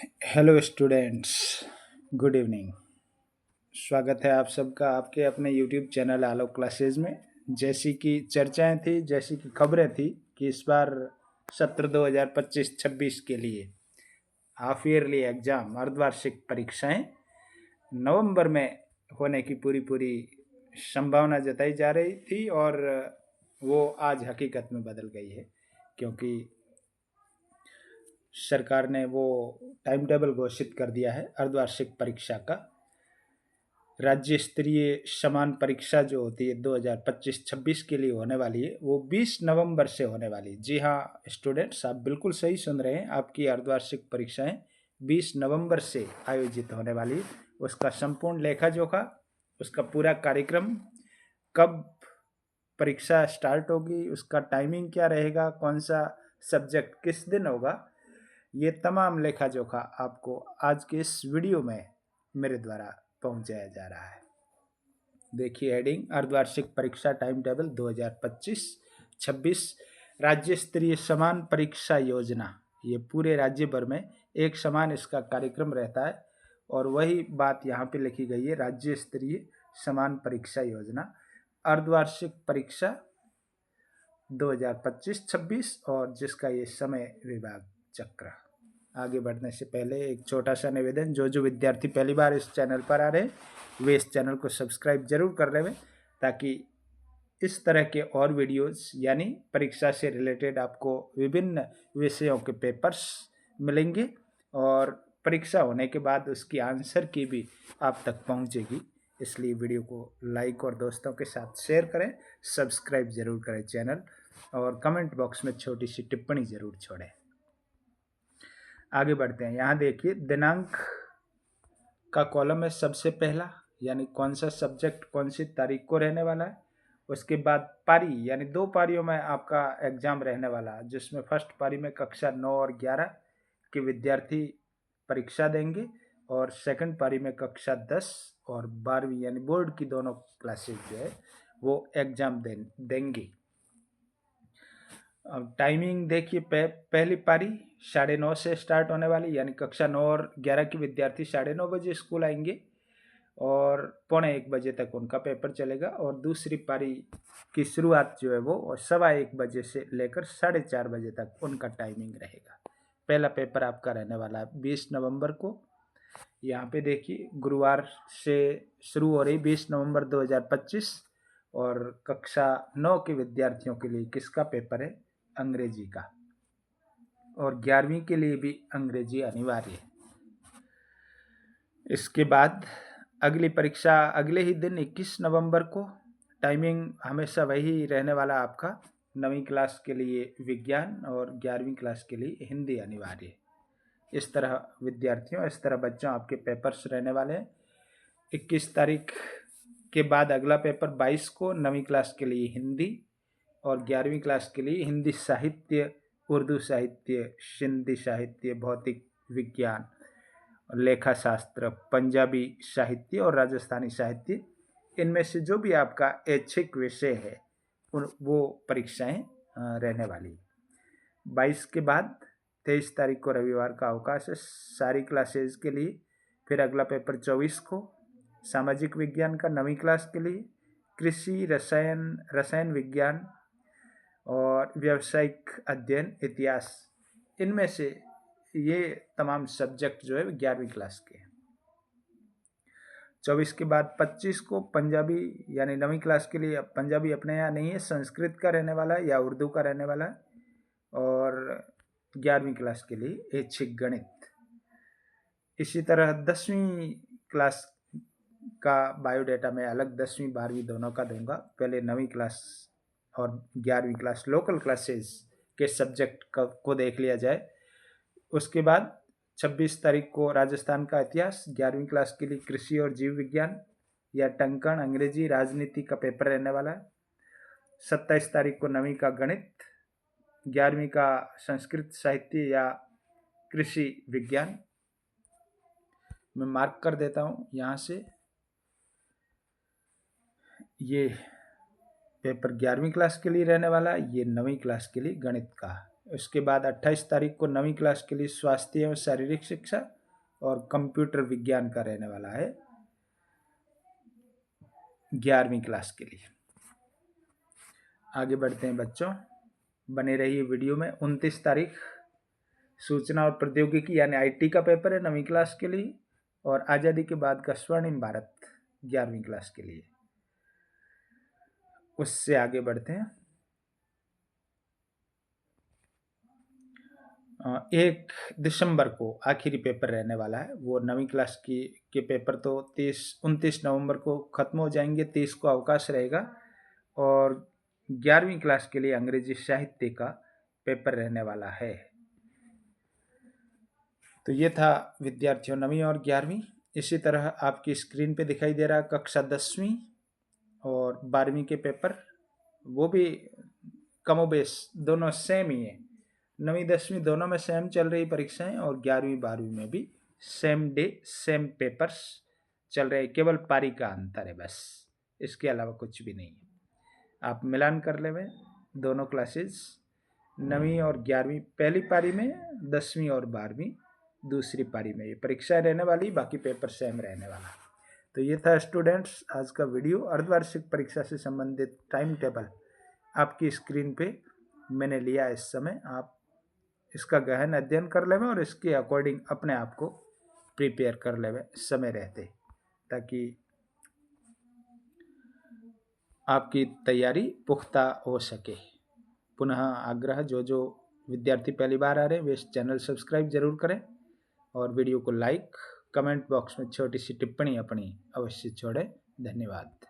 Hello students, good evening. स्वागत है आप सबका आपके अपने यूट्यूब चैनल आलोक क्लासेज में। जैसी कि चर्चाएं थी, जैसी कि खबरें थी कि इस बार सत्र 2025-26 के लिए हाफ ईयरली एग्ज़ाम अर्धवार्षिक परीक्षाएं नवंबर में होने की पूरी पूरी संभावना जताई जा रही थी और वो आज हकीकत में बदल गई है, क्योंकि सरकार ने वो टाइम टेबल घोषित कर दिया है अर्धवार्षिक परीक्षा का। राज्य स्तरीय समान परीक्षा जो होती है 2025-26 के लिए होने वाली है, वो 20 नवंबर से होने वाली है। जी हाँ स्टूडेंट्स, आप बिल्कुल सही सुन रहे हैं। आपकी अर्धवार्षिक परीक्षाएं 20 नवंबर से आयोजित होने वाली है। उसका संपूर्ण लेखा जोखा, उसका पूरा कार्यक्रम, कब परीक्षा स्टार्ट होगी, उसका टाइमिंग क्या रहेगा, कौन सा सब्जेक्ट किस दिन होगा, ये तमाम लेखा जोखा आपको आज के इस वीडियो में मेरे द्वारा पहुंचाया जा रहा है। देखिए हेडिंग, अर्धवार्षिक परीक्षा टाइम टेबल 2025-26 राज्य स्तरीय समान परीक्षा योजना। ये पूरे राज्य भर में एक समान इसका कार्यक्रम रहता है और वही बात यहाँ पे लिखी गई है, राज्य स्तरीय समान परीक्षा योजना अर्धवार्षिक परीक्षा 2025-26 और जिसका ये समय विभाग चक्र। आगे बढ़ने से पहले एक छोटा सा निवेदन, जो विद्यार्थी पहली बार इस चैनल पर आ रहे हैं वे इस चैनल को सब्सक्राइब जरूर कर लें, ताकि इस तरह के और वीडियोस यानी परीक्षा से रिलेटेड आपको विभिन्न विषयों के पेपर्स मिलेंगे और परीक्षा होने के बाद उसकी आंसर की भी आप तक पहुंचेगी। इसलिए वीडियो को लाइक और दोस्तों के साथ शेयर करें, सब्सक्राइब जरूर करें चैनल और कमेंट बॉक्स में छोटी सी टिप्पणी जरूर छोड़ें। आगे बढ़ते हैं। यहाँ देखिए दिनांक का कॉलम है सबसे पहला, यानी कौन सा सब्जेक्ट कौन सी तारीख को रहने वाला है। उसके बाद पारी, यानी 2 पारियों में आपका एग्जाम रहने वाला है, जिसमें फर्स्ट पारी में कक्षा 9 और 11 के विद्यार्थी परीक्षा देंगे और सेकंड पारी में कक्षा 10 और 12वीं यानी बोर्ड की दोनों क्लासेज जो है वो एग्जाम देंगी। अब टाइमिंग देखिए, पहली पारी 9:30 से स्टार्ट होने वाली, यानी कक्षा 9 और 11 के विद्यार्थी 9:30 बजे स्कूल आएंगे और 12:45 बजे तक उनका पेपर चलेगा और दूसरी पारी की शुरुआत जो है वो 1:15 बजे से लेकर 4:30 बजे तक उनका टाइमिंग रहेगा। पहला पेपर आपका रहने वाला है 20 नवंबर को। यहाँ पे देखिए गुरुवार से शुरू हो रही 20 नवंबर 2025 और कक्षा 9 के विद्यार्थियों के लिए किसका पेपर है, अंग्रेजी का, और 11वीं के लिए भी अंग्रेजी अनिवार्य है। इसके बाद अगली परीक्षा अगले ही दिन 21 नवंबर को। टाइमिंग हमेशा वही रहने वाला आपका, 9वीं क्लास के लिए विज्ञान और 11वीं क्लास के लिए हिंदी अनिवार्य है। इस तरह विद्यार्थियों, इस तरह बच्चों आपके पेपर्स रहने वाले हैं। 21 तारीख के बाद अगला पेपर 22 को 9वीं क्लास के लिए हिंदी और 11वीं क्लास के लिए हिंदी साहित्य, उर्दू साहित्य, सिंधी साहित्य, भौतिक विज्ञान, लेखा शास्त्र, पंजाबी साहित्य और राजस्थानी साहित्य। इनमें से जो भी आपका ऐच्छिक विषय है वो परीक्षाएं रहने वाली। 22 के बाद 23 तारीख को रविवार का अवकाश है सारी क्लासेज के लिए। फिर अगला पेपर 24 को सामाजिक विज्ञान का 9वीं क्लास के लिए, कृषि, रसायन विज्ञान और व्यावसायिक अध्ययन, इतिहास, इनमें से ये तमाम सब्जेक्ट जो है 11वीं क्लास के हैं। 24 के बाद 25 को पंजाबी, यानी 9वीं क्लास के लिए पंजाबी अपने यहाँ नहीं है, संस्कृत का रहने वाला है या उर्दू का रहने वाला है, और 11वीं क्लास के लिए ऐच्छिक गणित। इसी तरह 10वीं क्लास का बायोडाटा में अलग 10वीं 12वीं दोनों का दूंगा। पहले 9वीं क्लास और 11वीं क्लास लोकल क्लासेस के सब्जेक्ट को देख लिया जाए। उसके बाद 26 तारीख को राजस्थान का इतिहास, 11वीं क्लास के लिए कृषि और जीव विज्ञान या टंकण, अंग्रेजी, राजनीति का पेपर रहने वाला है। 27 तारीख को 9वीं का गणित, 11वीं का संस्कृत साहित्य या कृषि विज्ञान। मैं मार्क कर देता हूँ यहाँ से, ये पेपर 11वीं क्लास के लिए रहने वाला है, ये 9वीं क्लास के लिए गणित का। उसके बाद 28 तारीख को 9वीं क्लास के लिए स्वास्थ्य एवं शारीरिक शिक्षा, और कंप्यूटर विज्ञान का रहने वाला है 11वीं क्लास के लिए। आगे बढ़ते हैं बच्चों, बने रहिए वीडियो में। 29 तारीख सूचना और प्रौद्योगिकी यानी IT का पेपर है 9वीं क्लास के लिए, और आज़ादी के बाद का स्वर्णिम भारत 11वीं क्लास के लिए। उससे आगे बढ़ते हैं। 1 दिसंबर को आखिरी पेपर रहने वाला है, वो 9वीं क्लास के पेपर तो 29 नवंबर को ख़त्म हो जाएंगे, 30 को अवकाश रहेगा, और 11वीं क्लास के लिए अंग्रेजी साहित्य का पेपर रहने वाला है। तो ये था विद्यार्थियों 9वीं और 11वीं। इसी तरह आपकी स्क्रीन पे दिखाई दे रहा कक्षा 10वीं और 12वीं के पेपर, वो भी कमोबेश दोनों सेम ही है। 9वीं 10वीं दोनों में सेम चल रही परीक्षाएं, और 11वीं 12वीं में भी सेम डे सेम पेपर्स चल रहे, केवल पारी का अंतर है बस, इसके अलावा कुछ भी नहीं है। आप मिलान कर ले में दोनों क्लासेस, 9वीं और 11वीं पहली पारी में, 10वीं और 12वीं दूसरी पारी में ये परीक्षा रहने वाली, बाकी पेपर सेम रहने वाला। तो ये था स्टूडेंट्स आज का वीडियो। अर्धवार्षिक परीक्षा से संबंधित टाइम टेबल आपकी स्क्रीन पे मैंने लिया इस समय। आप इसका गहन अध्ययन कर लेवें और इसके अकॉर्डिंग अपने आप को प्रिपेयर कर लेवें समय रहते, ताकि आपकी तैयारी पुख्ता हो सके। पुनः आग्रह, जो विद्यार्थी पहली बार आ रहे हैं वे इस चैनल सब्सक्राइब जरूर करें, और वीडियो को लाइक, कमेंट बॉक्स में छोटी सी टिप्पणी अपनी अवश्य छोड़ें। धन्यवाद।